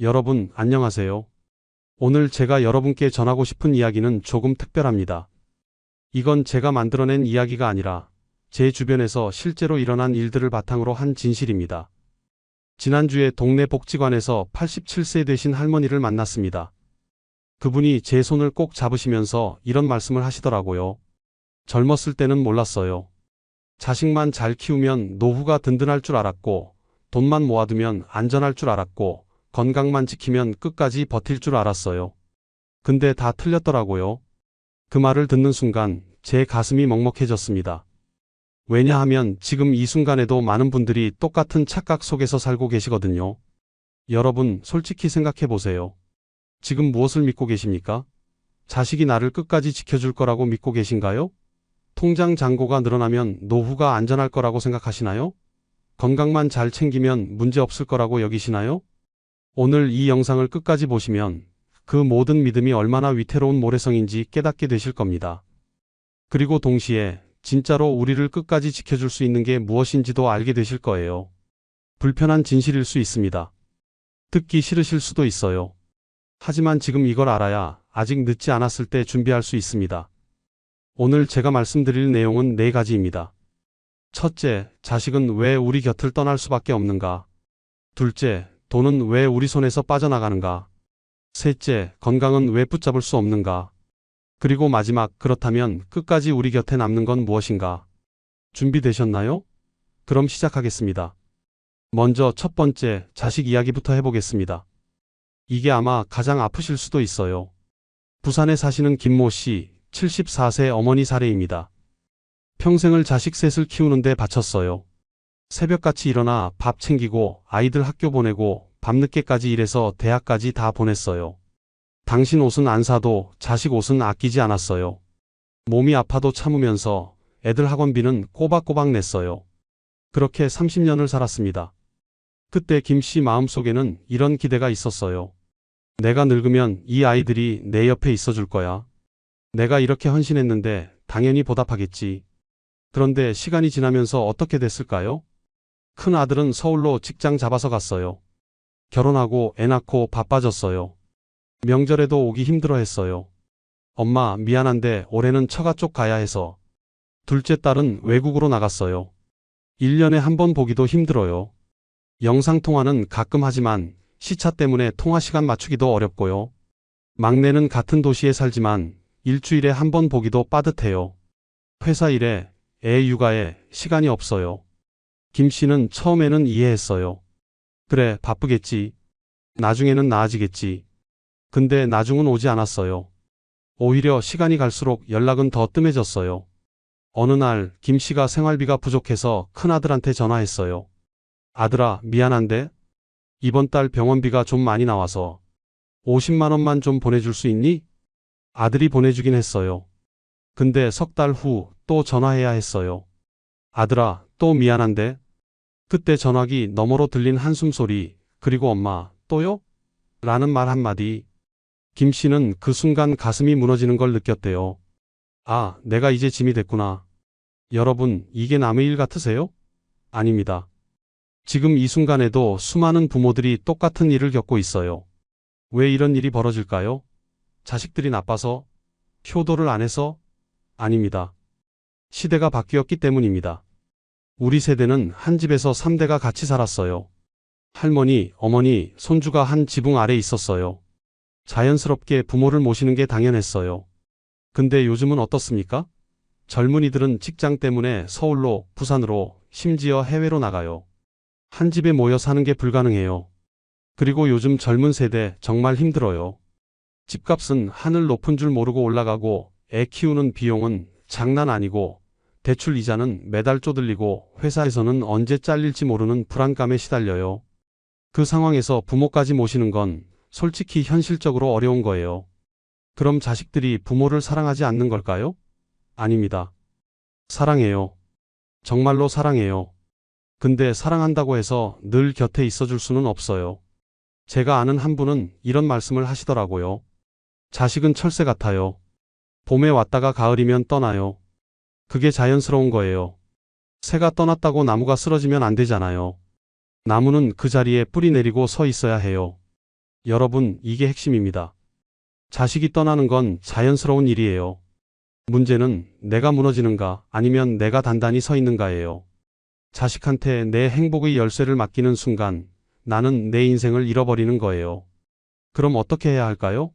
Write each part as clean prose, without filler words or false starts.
여러분, 안녕하세요. 오늘 제가 여러분께 전하고 싶은 이야기는 조금 특별합니다. 이건 제가 만들어낸 이야기가 아니라 제 주변에서 실제로 일어난 일들을 바탕으로 한 진실입니다. 지난주에 동네 복지관에서 87세 되신 할머니를 만났습니다. 그분이 제 손을 꼭 잡으시면서 이런 말씀을 하시더라고요. 젊었을 때는 몰랐어요. 자식만 잘 키우면 노후가 든든할 줄 알았고, 돈만 모아두면 안전할 줄 알았고, 건강만 지키면 끝까지 버틸 줄 알았어요. 근데 다 틀렸더라고요. 그 말을 듣는 순간 제 가슴이 먹먹해졌습니다. 왜냐하면 지금 이 순간에도 많은 분들이 똑같은 착각 속에서 살고 계시거든요. 여러분, 솔직히 생각해 보세요. 지금 무엇을 믿고 계십니까? 자식이 나를 끝까지 지켜줄 거라고 믿고 계신가요? 통장 잔고가 늘어나면 노후가 안전할 거라고 생각하시나요? 건강만 잘 챙기면 문제 없을 거라고 여기시나요? 오늘 이 영상을 끝까지 보시면 그 모든 믿음이 얼마나 위태로운 모래성인지 깨닫게 되실 겁니다. 그리고 동시에 진짜로 우리를 끝까지 지켜줄 수 있는 게 무엇인지도 알게 되실 거예요. 불편한 진실일 수 있습니다. 듣기 싫으실 수도 있어요. 하지만 지금 이걸 알아야 아직 늦지 않았을 때 준비할 수 있습니다. 오늘 제가 말씀드릴 내용은 4가지입니다. 첫째, 자식은 왜 우리 곁을 떠날 수밖에 없는가? 둘째, 돈은 왜 우리 손에서 빠져나가는가? 셋째, 건강은 왜 붙잡을 수 없는가? 그리고 마지막, 그렇다면 끝까지 우리 곁에 남는 건 무엇인가? 준비되셨나요? 그럼 시작하겠습니다. 먼저 첫 번째, 자식 이야기부터 해보겠습니다. 이게 아마 가장 아프실 수도 있어요. 부산에 사시는 김모 씨, 74세 어머니 사례입니다. 평생을 자식 셋을 키우는데 바쳤어요. 새벽같이 일어나 밥 챙기고 아이들 학교 보내고 밤늦게까지 일해서 대학까지 다 보냈어요. 당신 옷은 안 사도 자식 옷은 아끼지 않았어요. 몸이 아파도 참으면서 애들 학원비는 꼬박꼬박 냈어요. 그렇게 30년을 살았습니다. 그때 김 씨 마음속에는 이런 기대가 있었어요. 내가 늙으면 이 아이들이 내 옆에 있어줄 거야. 내가 이렇게 헌신했는데 당연히 보답하겠지. 그런데 시간이 지나면서 어떻게 됐을까요? 큰 아들은 서울로 직장 잡아서 갔어요. 결혼하고 애 낳고 바빠졌어요. 명절에도 오기 힘들어했어요. 엄마, 미안한데 올해는 처가 쪽 가야 해서. 둘째 딸은 외국으로 나갔어요. 1년에 한 번 보기도 힘들어요. 영상통화는 가끔 하지만 시차 때문에 통화 시간 맞추기도 어렵고요. 막내는 같은 도시에 살지만 일주일에 한 번 보기도 빠듯해요. 회사 일에, 애 육아에 시간이 없어요. 김 씨는 처음에는 이해했어요. 그래, 바쁘겠지. 나중에는 나아지겠지. 근데 나중은 오지 않았어요. 오히려 시간이 갈수록 연락은 더 뜸해졌어요. 어느 날 김 씨가 생활비가 부족해서 큰아들한테 전화했어요. 아들아, 미안한데 이번 달 병원비가 좀 많이 나와서 50만 원만 좀 보내줄 수 있니? 아들이 보내주긴 했어요. 근데 석 달 후 또 전화해야 했어요. 아들아, 또 미안한데. 그때 전화기 너머로 들린 한숨 소리, 그리고 엄마, 또요? 라는 말 한마디. 김 씨는 그 순간 가슴이 무너지는 걸 느꼈대요. 아, 내가 이제 짐이 됐구나. 여러분, 이게 남의 일 같으세요? 아닙니다. 지금 이 순간에도 수많은 부모들이 똑같은 일을 겪고 있어요. 왜 이런 일이 벌어질까요? 자식들이 나빠서? 효도를 안 해서? 아닙니다. 시대가 바뀌었기 때문입니다. 우리 세대는 한 집에서 3대가 같이 살았어요. 할머니, 어머니, 손주가 한 지붕 아래 있었어요. 자연스럽게 부모를 모시는 게 당연했어요. 근데 요즘은 어떻습니까? 젊은이들은 직장 때문에 서울로, 부산으로, 심지어 해외로 나가요. 한 집에 모여 사는 게 불가능해요. 그리고 요즘 젊은 세대 정말 힘들어요. 집값은 하늘 높은 줄 모르고 올라가고 애 키우는 비용은 장난 아니고 대출 이자는 매달 쪼들리고 회사에서는 언제 잘릴지 모르는 불안감에 시달려요. 그 상황에서 부모까지 모시는 건 솔직히 현실적으로 어려운 거예요. 그럼 자식들이 부모를 사랑하지 않는 걸까요? 아닙니다. 사랑해요. 정말로 사랑해요. 근데 사랑한다고 해서 늘 곁에 있어줄 수는 없어요. 제가 아는 한 분은 이런 말씀을 하시더라고요. 자식은 철새 같아요. 봄에 왔다가 가을이면 떠나요. 그게 자연스러운 거예요. 새가 떠났다고 나무가 쓰러지면 안 되잖아요. 나무는 그 자리에 뿌리 내리고 서 있어야 해요. 여러분, 이게 핵심입니다. 자식이 떠나는 건 자연스러운 일이에요. 문제는 내가 무너지는가 아니면 내가 단단히 서 있는가예요. 자식한테 내 행복의 열쇠를 맡기는 순간 나는 내 인생을 잃어버리는 거예요. 그럼 어떻게 해야 할까요?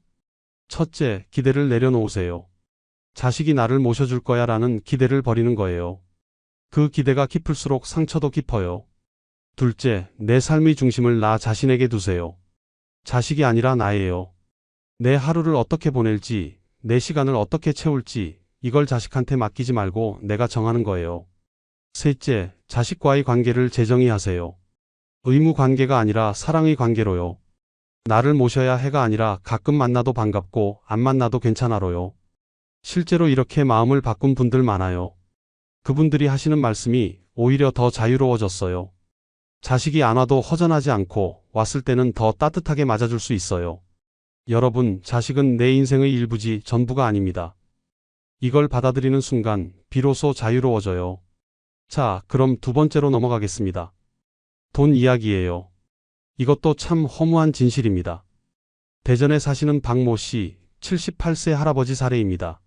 첫째, 기대를 내려놓으세요. 자식이 나를 모셔줄 거야 라는 기대를 버리는 거예요. 그 기대가 깊을수록 상처도 깊어요. 둘째, 내 삶의 중심을 나 자신에게 두세요. 자식이 아니라 나예요. 내 하루를 어떻게 보낼지, 내 시간을 어떻게 채울지, 이걸 자식한테 맡기지 말고 내가 정하는 거예요. 셋째, 자식과의 관계를 재정의하세요. 의무 관계가 아니라 사랑의 관계로요. 나를 모셔야 해가 아니라 가끔 만나도 반갑고 안 만나도 괜찮아로요. 실제로 이렇게 마음을 바꾼 분들 많아요. 그분들이 하시는 말씀이 오히려 더 자유로워졌어요. 자식이 안 와도 허전하지 않고 왔을 때는 더 따뜻하게 맞아줄 수 있어요. 여러분, 자식은 내 인생의 일부지 전부가 아닙니다. 이걸 받아들이는 순간 비로소 자유로워져요. 자, 그럼 두 번째로 넘어가겠습니다. 돈 이야기예요. 이것도 참 허무한 진실입니다. 대전에 사시는 박모 씨, 78세 할아버지 사례입니다.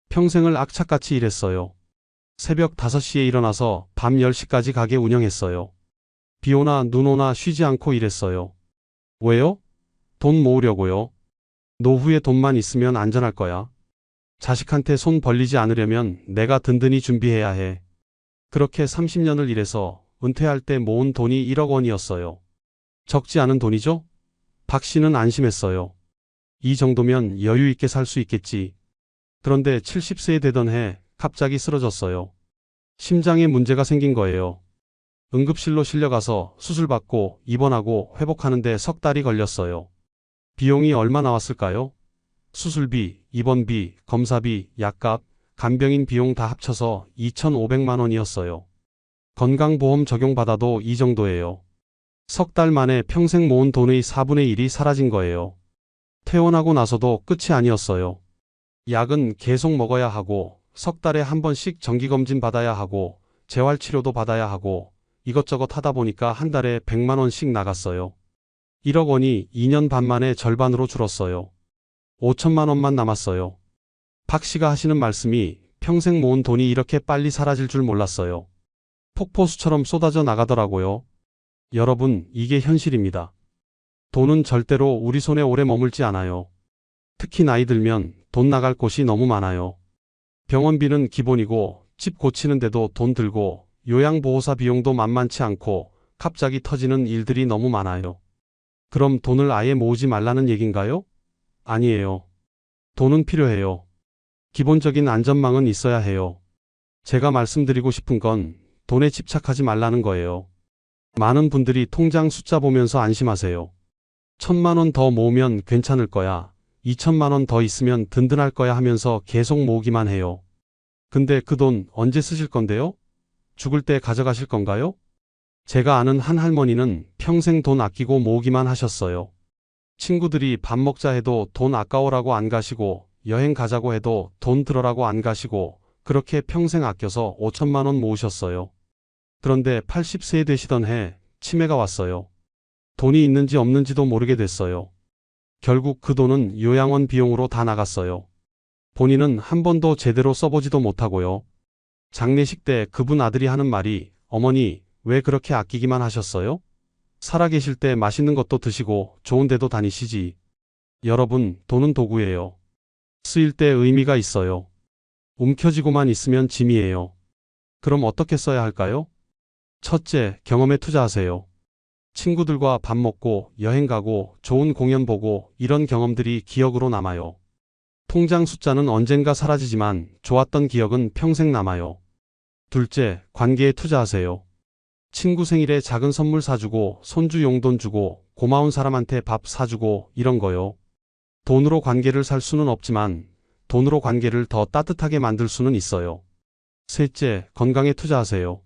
평생을 악착같이 일했어요. 새벽 5시에 일어나서 밤 10시까지 가게 운영했어요. 비 오나 눈 오나 쉬지 않고 일했어요. 왜요? 돈 모으려고요. 노후에 돈만 있으면 안전할 거야. 자식한테 손 벌리지 않으려면 내가 든든히 준비해야 해. 그렇게 30년을 일해서 은퇴할 때 모은 돈이 1억 원이었어요. 적지 않은 돈이죠? 박 씨는 안심했어요. 이 정도면 여유 있게 살 수 있겠지. 그런데 70세 되던 해 갑자기 쓰러졌어요. 심장에 문제가 생긴 거예요. 응급실로 실려가서 수술받고 입원하고 회복하는데 석 달이 걸렸어요. 비용이 얼마 나왔을까요? 수술비, 입원비, 검사비, 약값, 간병인 비용 다 합쳐서 2,500만 원이었어요. 건강보험 적용받아도 이 정도예요. 석 달 만에 평생 모은 돈의 4분의 1이 사라진 거예요. 퇴원하고 나서도 끝이 아니었어요. 약은 계속 먹어야 하고 석 달에 한 번씩 정기검진 받아야 하고 재활치료도 받아야 하고 이것저것 하다 보니까 한 달에 100만 원씩 나갔어요. 1억 원이 2년 반 만에 절반으로 줄었어요. 5천만 원만 남았어요. 박 씨가 하시는 말씀이 평생 모은 돈이 이렇게 빨리 사라질 줄 몰랐어요. 폭포수처럼 쏟아져 나가더라고요. 여러분, 이게 현실입니다. 돈은 절대로 우리 손에 오래 머물지 않아요. 특히 나이 들면 돈 나갈 곳이 너무 많아요. 병원비는 기본이고 집 고치는데도 돈 들고 요양보호사 비용도 만만치 않고 갑자기 터지는 일들이 너무 많아요. 그럼 돈을 아예 모으지 말라는 얘긴가요? 아니에요. 돈은 필요해요. 기본적인 안전망은 있어야 해요. 제가 말씀드리고 싶은 건 돈에 집착하지 말라는 거예요. 많은 분들이 통장 숫자 보면서 안심하세요. 1,000만 원 더 모으면 괜찮을 거야. 2,000만 원 더 있으면 든든할 거야 하면서 계속 모으기만 해요. 근데 그 돈 언제 쓰실 건데요? 죽을 때 가져가실 건가요? 제가 아는 한 할머니는 평생 돈 아끼고 모으기만 하셨어요. 친구들이 밥 먹자 해도 돈 아까워라고 안 가시고 여행 가자고 해도 돈 들어라고 안 가시고 그렇게 평생 아껴서 5천만 원 모으셨어요. 그런데 80세 되시던 해 치매가 왔어요. 돈이 있는지 없는지도 모르게 됐어요. 결국 그 돈은 요양원 비용으로 다 나갔어요. 본인은 한 번도 제대로 써보지도 못하고요. 장례식 때 그분 아들이 하는 말이 어머니 왜 그렇게 아끼기만 하셨어요? 살아계실 때 맛있는 것도 드시고 좋은 데도 다니시지. 여러분, 돈은 도구예요. 쓰일 때 의미가 있어요. 움켜쥐고만 있으면 짐이에요. 그럼 어떻게 써야 할까요? 첫째, 경험에 투자하세요. 친구들과 밥 먹고 여행 가고 좋은 공연 보고 이런 경험들이 기억으로 남아요. 통장 숫자는 언젠가 사라지지만 좋았던 기억은 평생 남아요. 둘째, 관계에 투자하세요. 친구 생일에 작은 선물 사주고 손주 용돈 주고 고마운 사람한테 밥 사주고 이런 거요. 돈으로 관계를 살 수는 없지만 돈으로 관계를 더 따뜻하게 만들 수는 있어요. 셋째, 건강에 투자하세요.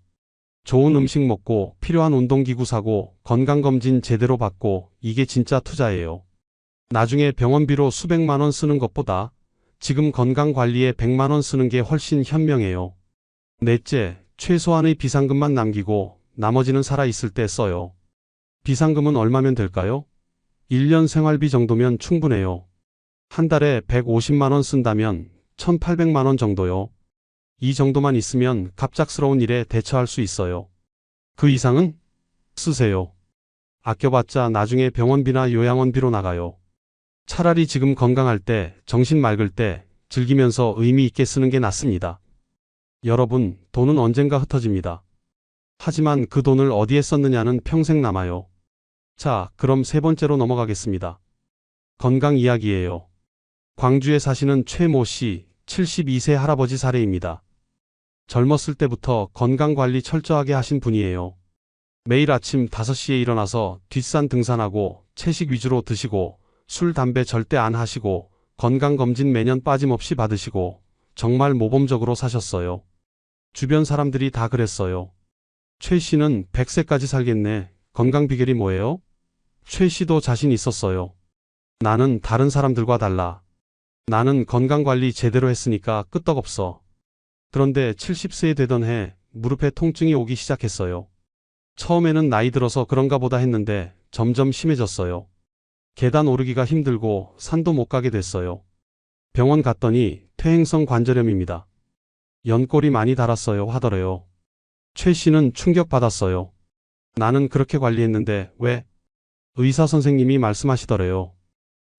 좋은 음식 먹고 필요한 운동기구 사고 건강검진 제대로 받고 이게 진짜 투자예요. 나중에 병원비로 수백만 원 쓰는 것보다 지금 건강관리에 100만 원 쓰는 게 훨씬 현명해요. 넷째, 최소한의 비상금만 남기고 나머지는 살아있을 때 써요. 비상금은 얼마면 될까요? 1년 생활비 정도면 충분해요. 한 달에 150만 원 쓴다면 1,800만 원 정도요. 이 정도만 있으면 갑작스러운 일에 대처할 수 있어요. 그 이상은 쓰세요. 아껴봤자 나중에 병원비나 요양원비로 나가요. 차라리 지금 건강할 때, 정신 맑을 때 즐기면서 의미 있게 쓰는 게 낫습니다. 여러분, 돈은 언젠가 흩어집니다. 하지만 그 돈을 어디에 썼느냐는 평생 남아요. 자, 그럼 세 번째로 넘어가겠습니다. 건강 이야기예요. 광주에 사시는 최모 씨, 72세 할아버지 사례입니다. 젊었을 때부터 건강관리 철저하게 하신 분이에요. 매일 아침 5시에 일어나서 뒷산 등산하고 채식 위주로 드시고 술, 담배 절대 안 하시고 건강검진 매년 빠짐없이 받으시고 정말 모범적으로 사셨어요. 주변 사람들이 다 그랬어요. 최 씨는 100세까지 살겠네. 건강 비결이 뭐예요? 최 씨도 자신 있었어요. 나는 다른 사람들과 달라. 나는 건강관리 제대로 했으니까 끄떡없어. 그런데 70세 되던 해 무릎에 통증이 오기 시작했어요. 처음에는 나이 들어서 그런가 보다 했는데 점점 심해졌어요. 계단 오르기가 힘들고 산도 못 가게 됐어요. 병원 갔더니 퇴행성 관절염입니다. 연골이 많이 닳았어요 하더래요. 최 씨는 충격받았어요. 나는 그렇게 관리했는데 왜? 의사 선생님이 말씀하시더래요.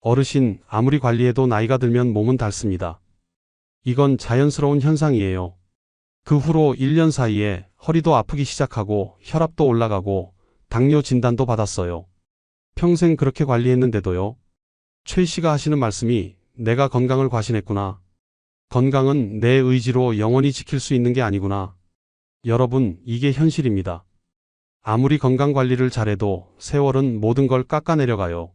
어르신, 아무리 관리해도 나이가 들면 몸은 닳습니다. 이건 자연스러운 현상이에요. 그 후로 1년 사이에 허리도 아프기 시작하고 혈압도 올라가고 당뇨 진단도 받았어요. 평생 그렇게 관리했는데도요. 최 씨가 하시는 말씀이 내가 건강을 과신했구나. 건강은 내 의지로 영원히 지킬 수 있는 게 아니구나. 여러분, 이게 현실입니다. 아무리 건강관리를 잘해도 세월은 모든 걸 깎아내려가요.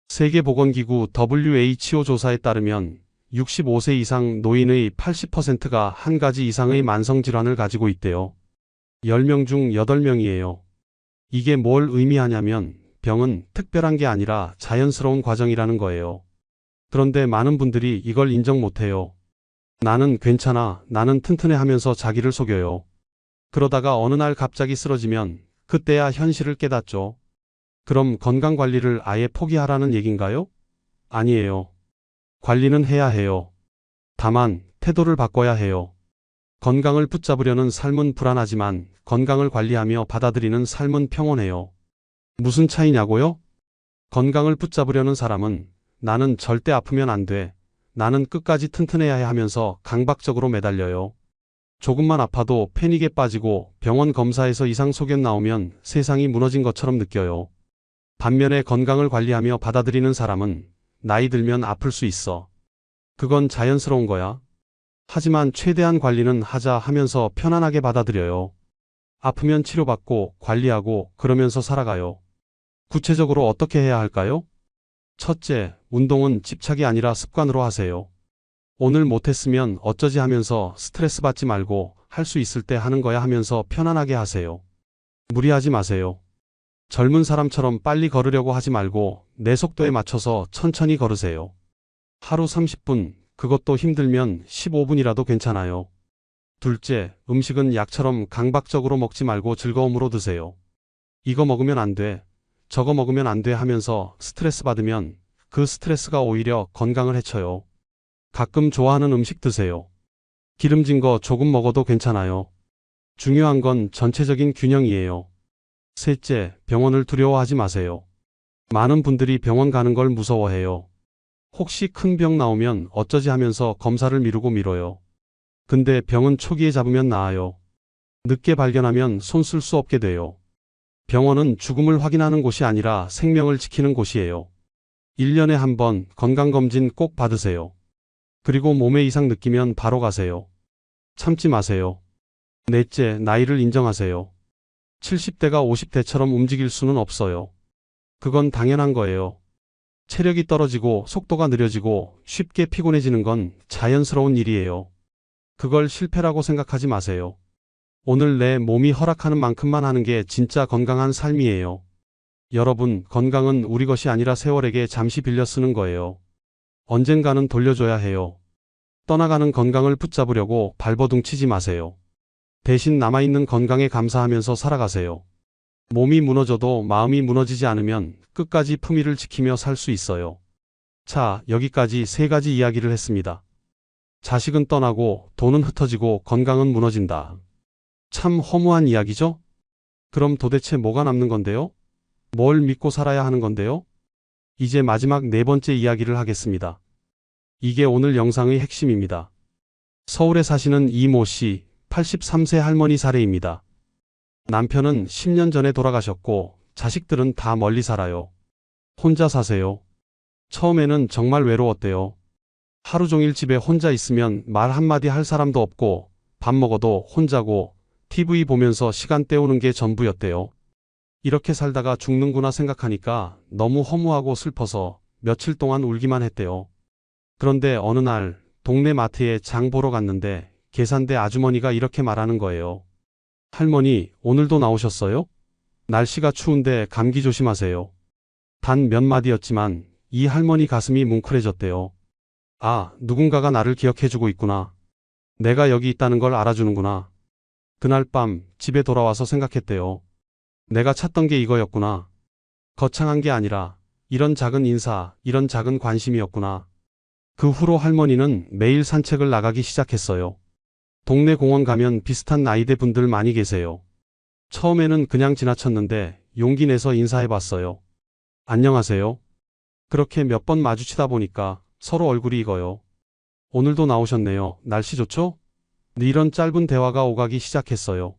세계보건기구 WHO 조사에 따르면 65세 이상 노인의 80%가 한 가지 이상의 만성질환을 가지고 있대요. 10명 중 8명이에요. 이게 뭘 의미하냐면 병은 특별한 게 아니라 자연스러운 과정이라는 거예요. 그런데 많은 분들이 이걸 인정 못해요. 나는 괜찮아, 나는 튼튼해 하면서 자기를 속여요. 그러다가 어느 날 갑자기 쓰러지면 그때야 현실을 깨닫죠. 그럼 건강관리를 아예 포기하라는 얘긴가요? 아니에요. 관리는 해야 해요. 다만 태도를 바꿔야 해요. 건강을 붙잡으려는 삶은 불안하지만 건강을 관리하며 받아들이는 삶은 평온해요. 무슨 차이냐고요? 건강을 붙잡으려는 사람은 나는 절대 아프면 안 돼. 나는 끝까지 튼튼해야 해 하면서 강박적으로 매달려요. 조금만 아파도 패닉에 빠지고 병원 검사에서 이상 소견 나오면 세상이 무너진 것처럼 느껴요. 반면에 건강을 관리하며 받아들이는 사람은 나이 들면 아플 수 있어. 그건 자연스러운 거야. 하지만 최대한 관리는 하자 하면서 편안하게 받아들여요. 아프면 치료받고 관리하고 그러면서 살아가요. 구체적으로 어떻게 해야 할까요? 첫째, 운동은 집착이 아니라 습관으로 하세요. 오늘 못했으면 어쩌지 하면서 스트레스 받지 말고 할 수 있을 때 하는 거야 하면서 편안하게 하세요. 무리하지 마세요. 젊은 사람처럼 빨리 걸으려고 하지 말고 내 속도에 맞춰서 천천히 걸으세요. 하루 30분, 그것도 힘들면 15분이라도 괜찮아요. 둘째, 음식은 약처럼 강박적으로 먹지 말고 즐거움으로 드세요. 이거 먹으면 안 돼, 저거 먹으면 안 돼 하면서 스트레스 받으면 그 스트레스가 오히려 건강을 해쳐요. 가끔 좋아하는 음식 드세요. 기름진 거 조금 먹어도 괜찮아요. 중요한 건 전체적인 균형이에요. 셋째, 병원을 두려워하지 마세요. 많은 분들이 병원 가는 걸 무서워해요. 혹시 큰 병 나오면 어쩌지 하면서 검사를 미루고 미뤄요. 근데 병은 초기에 잡으면 나아요. 늦게 발견하면 손 쓸 수 없게 돼요. 병원은 죽음을 확인하는 곳이 아니라 생명을 지키는 곳이에요. 1년에 한 번 건강검진 꼭 받으세요. 그리고 몸에 이상 느끼면 바로 가세요. 참지 마세요. 넷째, 나이를 인정하세요. 70대가 50대처럼 움직일 수는 없어요. 그건 당연한 거예요. 체력이 떨어지고 속도가 느려지고 쉽게 피곤해지는 건 자연스러운 일이에요. 그걸 실패라고 생각하지 마세요. 오늘 내 몸이 허락하는 만큼만 하는 게 진짜 건강한 삶이에요. 여러분, 건강은 우리 것이 아니라 세월에게 잠시 빌려 쓰는 거예요. 언젠가는 돌려줘야 해요. 떠나가는 건강을 붙잡으려고 발버둥 치지 마세요. 대신 남아있는 건강에 감사하면서 살아가세요. 몸이 무너져도 마음이 무너지지 않으면 끝까지 품위를 지키며 살 수 있어요. 자, 여기까지 세 가지 이야기를 했습니다. 자식은 떠나고 돈은 흩어지고 건강은 무너진다. 참 허무한 이야기죠? 그럼 도대체 뭐가 남는 건데요? 뭘 믿고 살아야 하는 건데요? 이제 마지막 네 번째 이야기를 하겠습니다. 이게 오늘 영상의 핵심입니다. 서울에 사시는 이모 씨, 83세 할머니 사례입니다. 남편은 10년 전에 돌아가셨고 자식들은 다 멀리 살아요. 혼자 사세요. 처음에는 정말 외로웠대요. 하루 종일 집에 혼자 있으면 말 한마디 할 사람도 없고 밥 먹어도 혼자고 TV 보면서 시간 때우는 게 전부였대요. 이렇게 살다가 죽는구나 생각하니까 너무 허무하고 슬퍼서 며칠 동안 울기만 했대요. 그런데 어느 날 동네 마트에 장 보러 갔는데 계산대 아주머니가 이렇게 말하는 거예요. 할머니, 오늘도 나오셨어요? 날씨가 추운데 감기 조심하세요. 단 몇 마디였지만 이 할머니 가슴이 뭉클해졌대요. 아, 누군가가 나를 기억해주고 있구나. 내가 여기 있다는 걸 알아주는구나. 그날 밤 집에 돌아와서 생각했대요. 내가 찾던 게 이거였구나. 거창한 게 아니라 이런 작은 인사, 이런 작은 관심이었구나. 그 후로 할머니는 매일 산책을 나가기 시작했어요. 동네 공원 가면 비슷한 나이대 분들 많이 계세요. 처음에는 그냥 지나쳤는데 용기 내서 인사해봤어요. 안녕하세요. 그렇게 몇 번 마주치다 보니까 서로 얼굴이 익어요. 오늘도 나오셨네요. 날씨 좋죠? 이런 짧은 대화가 오가기 시작했어요.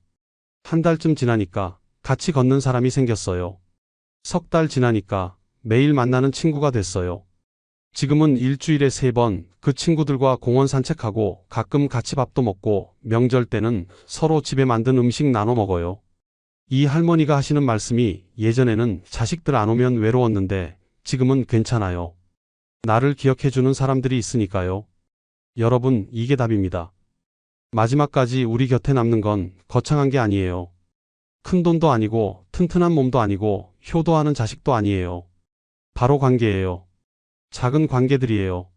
한 달쯤 지나니까 같이 걷는 사람이 생겼어요. 석 달 지나니까 매일 만나는 친구가 됐어요. 지금은 일주일에 3번 그 친구들과 공원 산책하고 가끔 같이 밥도 먹고 명절 때는 서로 집에 만든 음식 나눠 먹어요. 이 할머니가 하시는 말씀이 예전에는 자식들 안 오면 외로웠는데 지금은 괜찮아요. 나를 기억해주는 사람들이 있으니까요. 여러분, 이게 답입니다. 마지막까지 우리 곁에 남는 건 거창한 게 아니에요. 큰 돈도 아니고 튼튼한 몸도 아니고 효도하는 자식도 아니에요. 바로 관계예요. 작은 관계들이에요.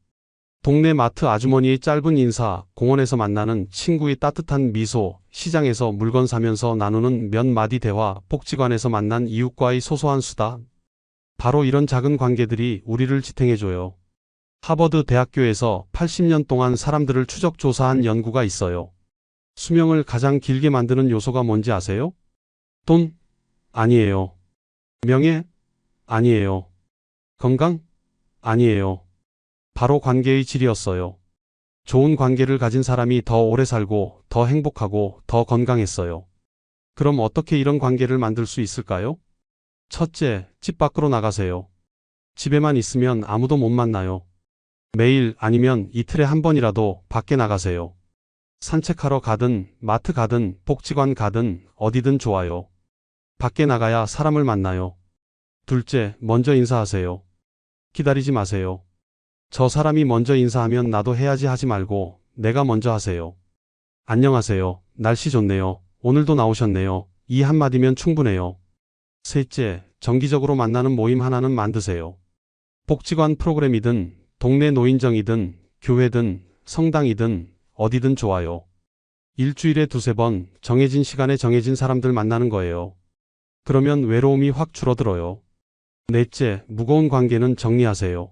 동네 마트 아주머니의 짧은 인사, 공원에서 만나는 친구의 따뜻한 미소, 시장에서 물건 사면서 나누는 몇 마디 대화, 복지관에서 만난 이웃과의 소소한 수다. 바로 이런 작은 관계들이 우리를 지탱해줘요. 하버드 대학교에서 80년 동안 사람들을 추적 조사한 연구가 있어요. 수명을 가장 길게 만드는 요소가 뭔지 아세요? 돈? 아니에요. 명예? 아니에요. 건강? 아니에요. 바로 관계의 질이었어요. 좋은 관계를 가진 사람이 더 오래 살고 더 행복하고 더 건강했어요. 그럼 어떻게 이런 관계를 만들 수 있을까요? 첫째, 집 밖으로 나가세요. 집에만 있으면 아무도 못 만나요. 매일 아니면 이틀에 한 번이라도 밖에 나가세요. 산책하러 가든 마트 가든 복지관 가든 어디든 좋아요. 밖에 나가야 사람을 만나요. 둘째, 먼저 인사하세요. 기다리지 마세요. 저 사람이 먼저 인사하면 나도 해야지 하지 말고 내가 먼저 하세요. 안녕하세요. 날씨 좋네요. 오늘도 나오셨네요. 이 한마디면 충분해요. 셋째, 정기적으로 만나는 모임 하나는 만드세요. 복지관 프로그램이든 동네 노인정이든 교회든 성당이든 어디든 좋아요. 일주일에 2~3번 정해진 시간에 정해진 사람들 만나는 거예요. 그러면 외로움이 확 줄어들어요. 넷째, 무거운 관계는 정리하세요.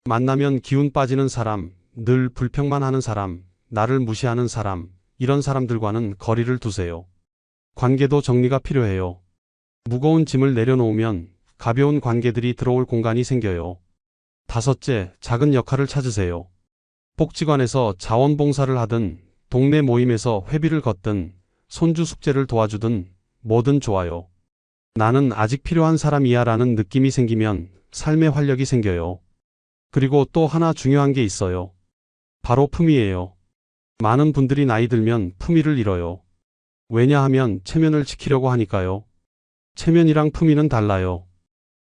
만나면 기운 빠지는 사람, 늘 불평만 하는 사람, 나를 무시하는 사람, 이런 사람들과는 거리를 두세요. 관계도 정리가 필요해요. 무거운 짐을 내려놓으면 가벼운 관계들이 들어올 공간이 생겨요. 다섯째, 작은 역할을 찾으세요. 복지관에서 자원봉사를 하든, 동네 모임에서 회비를 걷든, 손주 숙제를 도와주든, 뭐든 좋아요. 나는 아직 필요한 사람이야 라는 느낌이 생기면 삶의 활력이 생겨요. 그리고 또 하나 중요한 게 있어요. 바로 품위예요. 많은 분들이 나이 들면 품위를 잃어요. 왜냐하면 체면을 지키려고 하니까요. 체면이랑 품위는 달라요.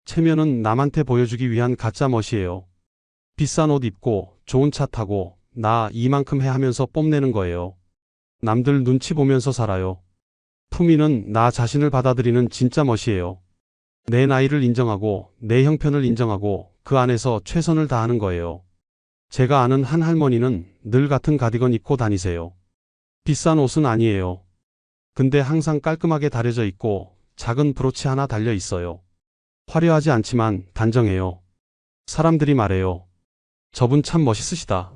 체면은 남한테 보여주기 위한 가짜 멋이에요. 비싼 옷 입고 좋은 차 타고 나 이만큼 해 하면서 뽐내는 거예요. 남들 눈치 보면서 살아요. 품위는 나 자신을 받아들이는 진짜 멋이에요. 내 나이를 인정하고 내 형편을 인정하고 그 안에서 최선을 다하는 거예요. 제가 아는 한 할머니는 늘 같은 가디건 입고 다니세요. 비싼 옷은 아니에요. 근데 항상 깔끔하게 다려져 있고 작은 브로치 하나 달려 있어요. 화려하지 않지만 단정해요. 사람들이 말해요. 저분 참 멋있으시다.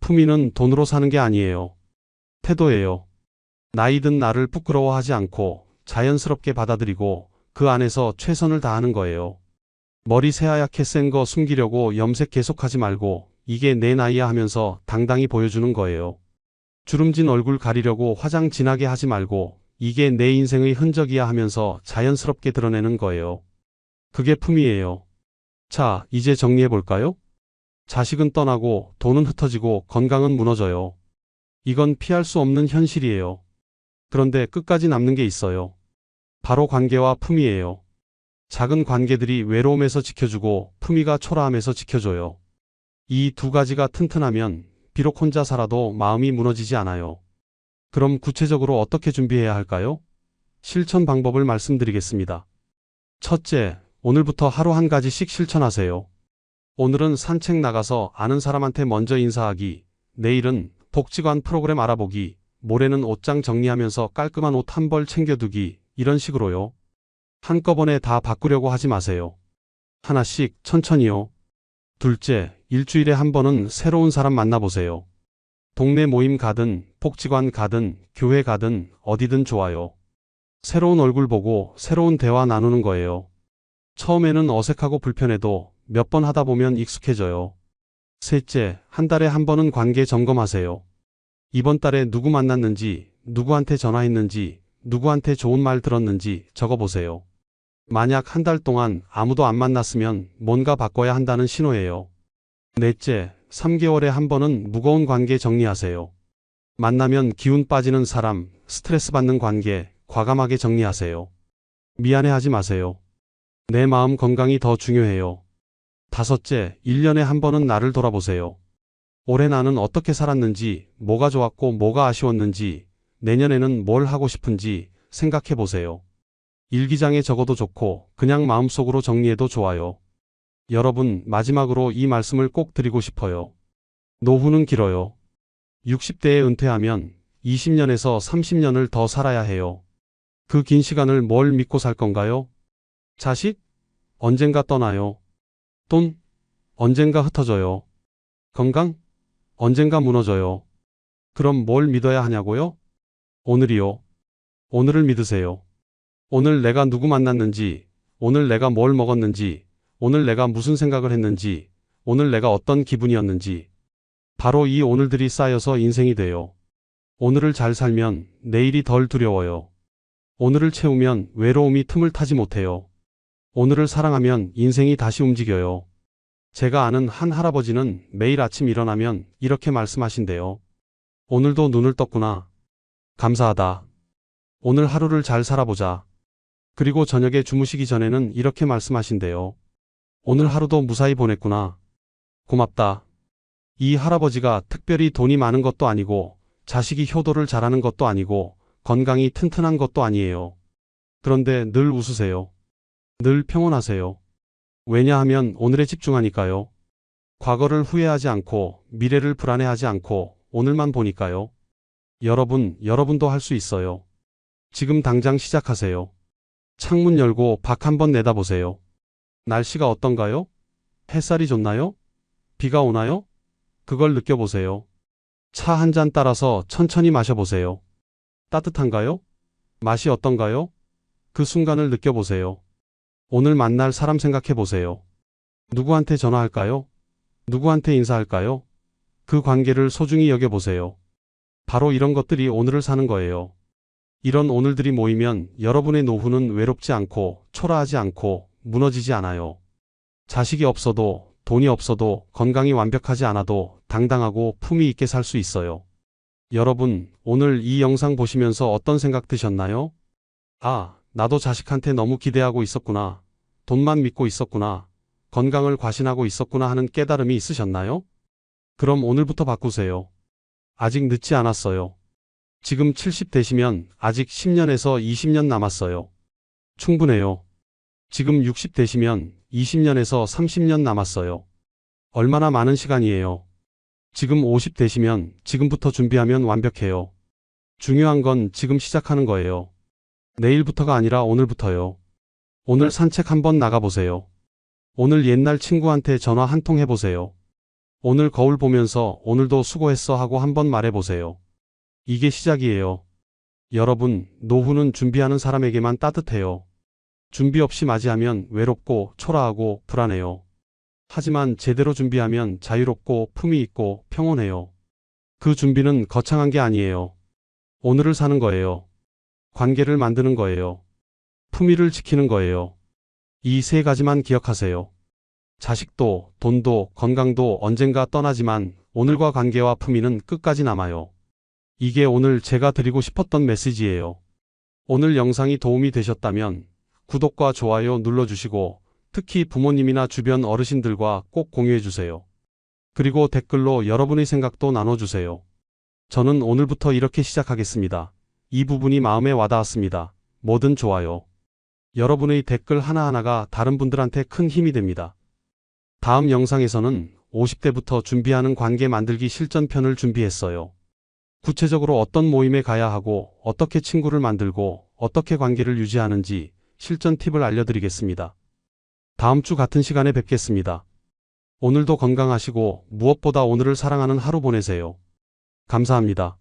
품위는 돈으로 사는 게 아니에요. 태도예요. 나이 든 나를 부끄러워하지 않고 자연스럽게 받아들이고 그 안에서 최선을 다하는 거예요. 머리 새하얗게 센 거 숨기려고 염색 계속하지 말고 이게 내 나이야 하면서 당당히 보여주는 거예요. 주름진 얼굴 가리려고 화장 진하게 하지 말고 이게 내 인생의 흔적이야 하면서 자연스럽게 드러내는 거예요. 그게 품이에요. 자, 이제 정리해 볼까요? 자식은 떠나고 돈은 흩어지고 건강은 무너져요. 이건 피할 수 없는 현실이에요. 그런데 끝까지 남는 게 있어요. 바로 관계와 품이에요. 작은 관계들이 외로움에서 지켜주고 품위가 초라함에서 지켜줘요. 이 두 가지가 튼튼하면 비록 혼자 살아도 마음이 무너지지 않아요. 그럼 구체적으로 어떻게 준비해야 할까요? 실천 방법을 말씀드리겠습니다. 첫째, 오늘부터 하루 한 가지씩 실천하세요. 오늘은 산책 나가서 아는 사람한테 먼저 인사하기, 내일은 복지관 프로그램 알아보기, 모레는 옷장 정리하면서 깔끔한 옷 한 벌 챙겨두기, 이런 식으로요. 한꺼번에 다 바꾸려고 하지 마세요. 하나씩 천천히요. 둘째, 일주일에 한 번은 새로운 사람 만나보세요. 동네 모임 가든, 복지관 가든, 교회 가든, 어디든 좋아요. 새로운 얼굴 보고 새로운 대화 나누는 거예요. 처음에는 어색하고 불편해도 몇 번 하다 보면 익숙해져요. 셋째, 한 달에 한 번은 관계 점검하세요. 이번 달에 누구 만났는지, 누구한테 전화했는지, 누구한테 좋은 말 들었는지 적어보세요. 만약 한 달 동안 아무도 안 만났으면 뭔가 바꿔야 한다는 신호예요. 넷째, 3개월에 한 번은 무거운 관계 정리하세요. 만나면 기운 빠지는 사람, 스트레스 받는 관계, 과감하게 정리하세요. 미안해하지 마세요. 내 마음 건강이 더 중요해요. 다섯째, 1년에 한 번은 나를 돌아보세요. 올해 나는 어떻게 살았는지, 뭐가 좋았고 뭐가 아쉬웠는지, 내년에는 뭘 하고 싶은지 생각해 보세요. 일기장에 적어도 좋고 그냥 마음속으로 정리해도 좋아요. 여러분, 마지막으로 이 말씀을 꼭 드리고 싶어요. 노후는 길어요. 60대에 은퇴하면 20년에서 30년을 더 살아야 해요. 그 긴 시간을 뭘 믿고 살 건가요? 자식? 언젠가 떠나요. 돈? 언젠가 흩어져요. 건강? 언젠가 무너져요. 그럼 뭘 믿어야 하냐고요? 오늘이요. 오늘을 믿으세요. 오늘 내가 누구 만났는지, 오늘 내가 뭘 먹었는지, 오늘 내가 무슨 생각을 했는지, 오늘 내가 어떤 기분이었는지. 바로 이 오늘들이 쌓여서 인생이 돼요. 오늘을 잘 살면 내일이 덜 두려워요. 오늘을 채우면 외로움이 틈을 타지 못해요. 오늘을 사랑하면 인생이 다시 움직여요. 제가 아는 한 할아버지는 매일 아침 일어나면 이렇게 말씀하신대요. 오늘도 눈을 떴구나. 감사하다. 오늘 하루를 잘 살아보자. 그리고 저녁에 주무시기 전에는 이렇게 말씀하신대요. 오늘 하루도 무사히 보냈구나. 고맙다. 이 할아버지가 특별히 돈이 많은 것도 아니고 자식이 효도를 잘하는 것도 아니고 건강이 튼튼한 것도 아니에요. 그런데 늘 웃으세요. 늘 평온하세요. 왜냐하면 오늘에 집중하니까요. 과거를 후회하지 않고 미래를 불안해하지 않고 오늘만 보니까요. 여러분도 할 수 있어요. 지금 당장 시작하세요. 창문 열고 밖 한번 내다보세요. 날씨가 어떤가요? 햇살이 좋나요? 비가 오나요? 그걸 느껴보세요. 차 한 잔 따라서 천천히 마셔보세요. 따뜻한가요? 맛이 어떤가요? 그 순간을 느껴보세요. 오늘 만날 사람 생각해보세요. 누구한테 전화할까요? 누구한테 인사할까요? 그 관계를 소중히 여겨보세요. 바로 이런 것들이 오늘을 사는 거예요. 이런 오늘들이 모이면 여러분의 노후는 외롭지 않고 초라하지 않고 무너지지 않아요. 자식이 없어도 돈이 없어도 건강이 완벽하지 않아도 당당하고 품위 있게 살 수 있어요. 여러분, 오늘 이 영상 보시면서 어떤 생각 드셨나요? 아, 나도 자식한테 너무 기대하고 있었구나. 돈만 믿고 있었구나. 건강을 과신하고 있었구나 하는 깨달음이 있으셨나요? 그럼 오늘부터 바꾸세요. 아직 늦지 않았어요. 지금 70 되시면 아직 10년에서 20년 남았어요. 충분해요. 지금 60 되시면 20년에서 30년 남았어요. 얼마나 많은 시간이에요. 지금 50 되시면 지금부터 준비하면 완벽해요. 중요한 건 지금 시작하는 거예요. 내일부터가 아니라 오늘부터요. 오늘 산책 한번 나가보세요. 오늘 옛날 친구한테 전화 한 통 해보세요. 오늘 거울 보면서 오늘도 수고했어 하고 한번 말해보세요. 이게 시작이에요. 여러분, 노후는 준비하는 사람에게만 따뜻해요. 준비 없이 맞이하면 외롭고 초라하고 불안해요. 하지만 제대로 준비하면 자유롭고 품위 있고 평온해요. 그 준비는 거창한 게 아니에요. 오늘을 사는 거예요. 관계를 만드는 거예요. 품위를 지키는 거예요. 이 세 가지만 기억하세요. 자식도, 돈도, 건강도 언젠가 떠나지만 오늘과 관계와 품위는 끝까지 남아요. 이게 오늘 제가 드리고 싶었던 메시지예요. 오늘 영상이 도움이 되셨다면 구독과 좋아요 눌러주시고 특히 부모님이나 주변 어르신들과 꼭 공유해주세요. 그리고 댓글로 여러분의 생각도 나눠주세요. 저는 오늘부터 이렇게 시작하겠습니다. 이 부분이 마음에 와닿았습니다. 뭐든 좋아요. 여러분의 댓글 하나하나가 다른 분들한테 큰 힘이 됩니다. 다음 영상에서는 50대부터 준비하는 관계 만들기 실전편을 준비했어요. 구체적으로 어떤 모임에 가야 하고 어떻게 친구를 만들고 어떻게 관계를 유지하는지 실전 팁을 알려드리겠습니다. 다음 주 같은 시간에 뵙겠습니다. 오늘도 건강하시고 무엇보다 오늘을 사랑하는 하루 보내세요. 감사합니다.